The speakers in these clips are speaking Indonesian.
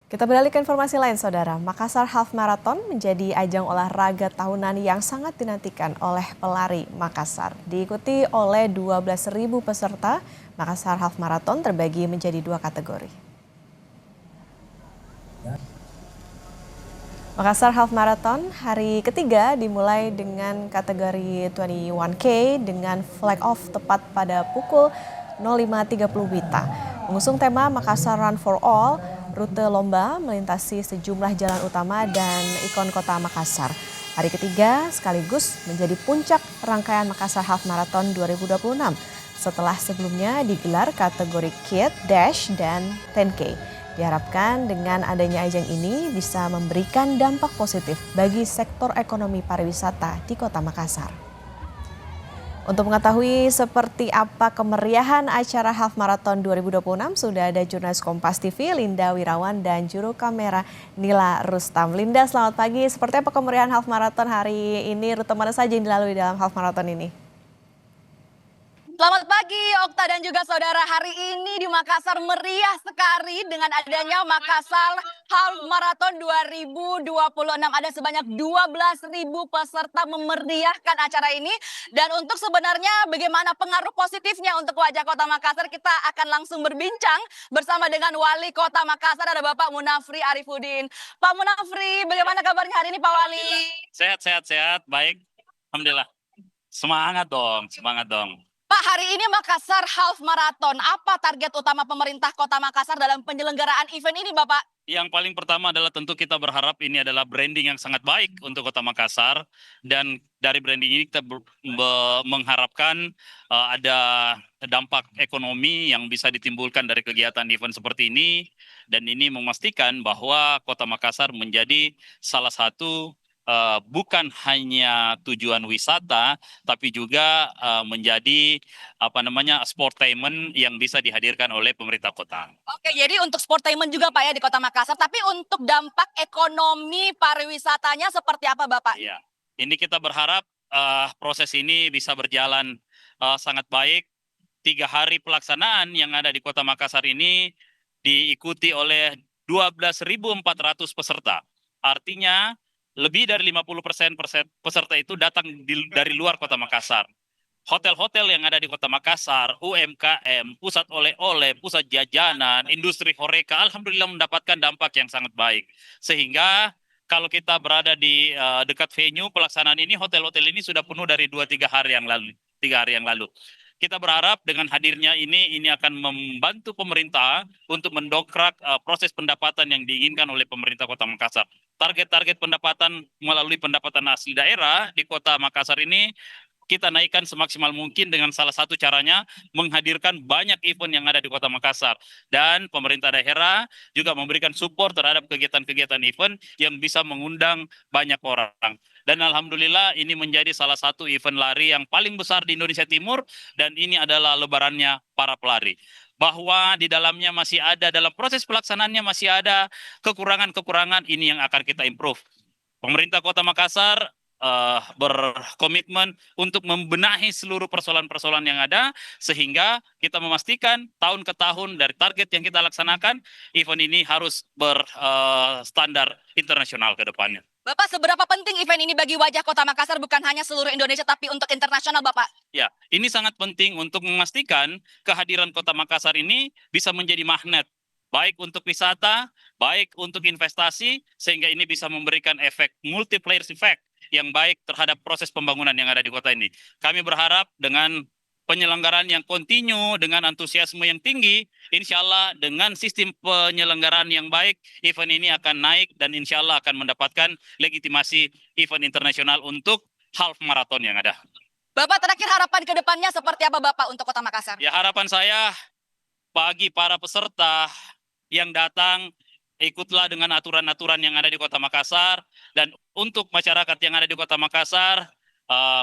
Kita beralih ke informasi lain, Saudara. Makassar Half Marathon menjadi ajang olahraga tahunan yang sangat dinantikan oleh pelari Makassar. Diikuti oleh 12.000 peserta, Makassar Half Marathon terbagi menjadi dua kategori. Makassar Half Marathon hari ketiga dimulai dengan kategori 21K dengan flag off tepat pada pukul 05.30 WITA. Mengusung tema Makassar Run for All, rute lomba melintasi sejumlah jalan utama dan ikon kota Makassar. Hari ketiga sekaligus menjadi puncak rangkaian Makassar Half Marathon 2026 setelah sebelumnya digelar kategori Kid, Dash, dan 10K. Diharapkan dengan adanya ajang ini bisa memberikan dampak positif bagi sektor ekonomi pariwisata di Kota Makassar. Untuk mengetahui seperti apa kemeriahan acara Half Marathon 2026, sudah ada jurnalis Kompas TV Linda Wirawan dan juru kamera Nila Rustam. Linda, selamat pagi. Seperti apa kemeriahan Half Marathon hari ini? Rute mana saja yang dilalui dalam Half Marathon ini? Selamat pagi Okta dan juga saudara, hari ini di Makassar meriah sekali dengan adanya Makassar Half Marathon 2026. Ada sebanyak 12.000 peserta memeriahkan acara ini. Dan untuk sebenarnya bagaimana pengaruh positifnya untuk wajah Kota Makassar, kita akan langsung berbincang bersama dengan Wali Kota Makassar, ada Bapak Munafri Arifudin. Pak Munafri, bagaimana kabarnya hari ini Pak Wali? Sehat, baik. Alhamdulillah. Semangat dong. Pak, hari ini Makassar Half Marathon. Apa target utama pemerintah Kota Makassar dalam penyelenggaraan event ini, Bapak? Yang paling pertama adalah tentu kita berharap ini adalah branding yang sangat baik untuk Kota Makassar. Dan dari branding ini kita mengharapkan ada dampak ekonomi yang bisa ditimbulkan dari kegiatan event seperti ini. Dan ini memastikan bahwa Kota Makassar menjadi salah satu bukan hanya tujuan wisata, tapi juga menjadi sportainment yang bisa dihadirkan oleh pemerintah kota. Oke, jadi untuk sportainment juga Pak ya di Kota Makassar, tapi untuk dampak ekonomi pariwisatanya seperti apa Bapak? Iya, ini kita berharap proses ini bisa berjalan sangat baik. 3 hari pelaksanaan yang ada di Kota Makassar ini diikuti oleh 12.400 peserta. Artinya lebih dari 50% peserta itu datang dari luar Kota Makassar. Hotel-hotel yang ada di Kota Makassar, UMKM, pusat oleh-oleh, pusat jajanan, industri horeca, alhamdulillah mendapatkan dampak yang sangat baik. Sehingga kalau kita berada di dekat venue pelaksanaan ini, hotel-hotel ini sudah penuh dari 2-3 hari yang lalu. 3 hari yang lalu. Kita berharap dengan hadirnya ini akan membantu pemerintah untuk mendongkrak proses pendapatan yang diinginkan oleh pemerintah Kota Makassar. Target-target pendapatan melalui pendapatan asli daerah di Kota Makassar ini kita naikkan semaksimal mungkin dengan salah satu caranya menghadirkan banyak event yang ada di Kota Makassar. Dan pemerintah daerah juga memberikan support terhadap kegiatan-kegiatan event yang bisa mengundang banyak orang. Dan alhamdulillah ini menjadi salah satu event lari yang paling besar di Indonesia Timur dan ini adalah lebarannya para pelari. Bahwa di dalamnya masih ada, dalam proses pelaksanaannya masih ada kekurangan-kekurangan, ini yang akan kita improve. Pemerintah Kota Makassar berkomitmen untuk membenahi seluruh persoalan-persoalan yang ada sehingga kita memastikan tahun ke tahun dari target yang kita laksanakan event ini harus berstandar internasional ke depannya. Bapak, seberapa penting event ini bagi wajah Kota Makassar, bukan hanya seluruh Indonesia tapi untuk internasional Bapak? Ya, ini sangat penting untuk memastikan kehadiran Kota Makassar ini bisa menjadi magnet baik untuk wisata, baik untuk investasi, sehingga ini bisa memberikan efek multiplier effect yang baik terhadap proses pembangunan yang ada di kota ini. Kami berharap dengan penyelenggaraan yang kontinu, dengan antusiasme yang tinggi, insya Allah dengan sistem penyelenggaraan yang baik, event ini akan naik dan insya Allah akan mendapatkan legitimasi event internasional untuk half marathon yang ada. Bapak, terakhir harapan ke depannya seperti apa Bapak untuk Kota Makassar? Ya, harapan saya bagi para peserta yang datang, ikutlah dengan aturan-aturan yang ada di Kota Makassar. Dan untuk masyarakat yang ada di Kota Makassar,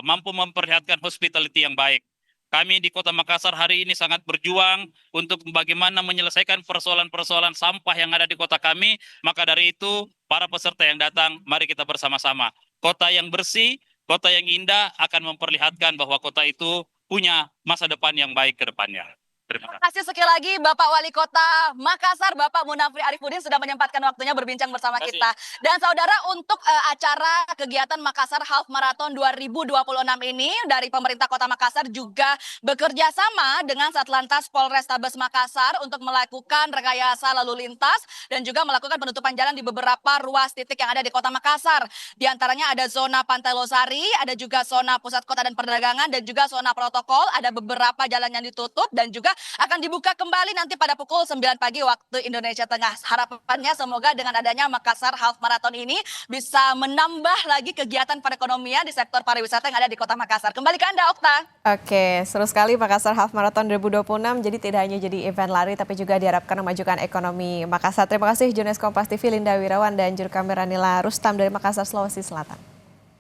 mampu memperlihatkan hospitality yang baik. Kami di Kota Makassar hari ini sangat berjuang untuk bagaimana menyelesaikan persoalan-persoalan sampah yang ada di kota kami. Maka dari itu, para peserta yang datang, mari kita bersama-sama. Kota yang bersih, kota yang indah akan memperlihatkan bahwa kota itu punya masa depan yang baik ke depannya. Terima kasih. Terima kasih sekali lagi Bapak Wali Kota Makassar, Bapak Munafri Arifudin sudah menyempatkan waktunya berbincang bersama Terima kasih. kita. Dan saudara, untuk acara kegiatan Makassar Half Marathon 2026 ini dari pemerintah Kota Makassar juga bekerja sama dengan Satlantas Polrestabes Makassar untuk melakukan rekayasa lalu lintas dan juga melakukan penutupan jalan di beberapa ruas titik yang ada di Kota Makassar. Di antaranya ada zona Pantai Losari, ada juga zona pusat kota dan perdagangan, dan juga zona protokol. Ada beberapa jalan yang ditutup dan juga akan dibuka kembali nanti pada pukul 9 pagi waktu Indonesia Tengah. Harapannya semoga dengan adanya Makassar Half Marathon ini bisa menambah lagi kegiatan perekonomian di sektor pariwisata yang ada di Kota Makassar. Kembali ke Anda, Okta. Oke, seru sekali Makassar Half Marathon 2026. Jadi tidak hanya jadi event lari, tapi juga diharapkan memajukan ekonomi Makassar. Terima kasih jurnalis Kompas TV Linda Wirawan dan juru kamera Nila Rustam dari Makassar, Sulawesi Selatan.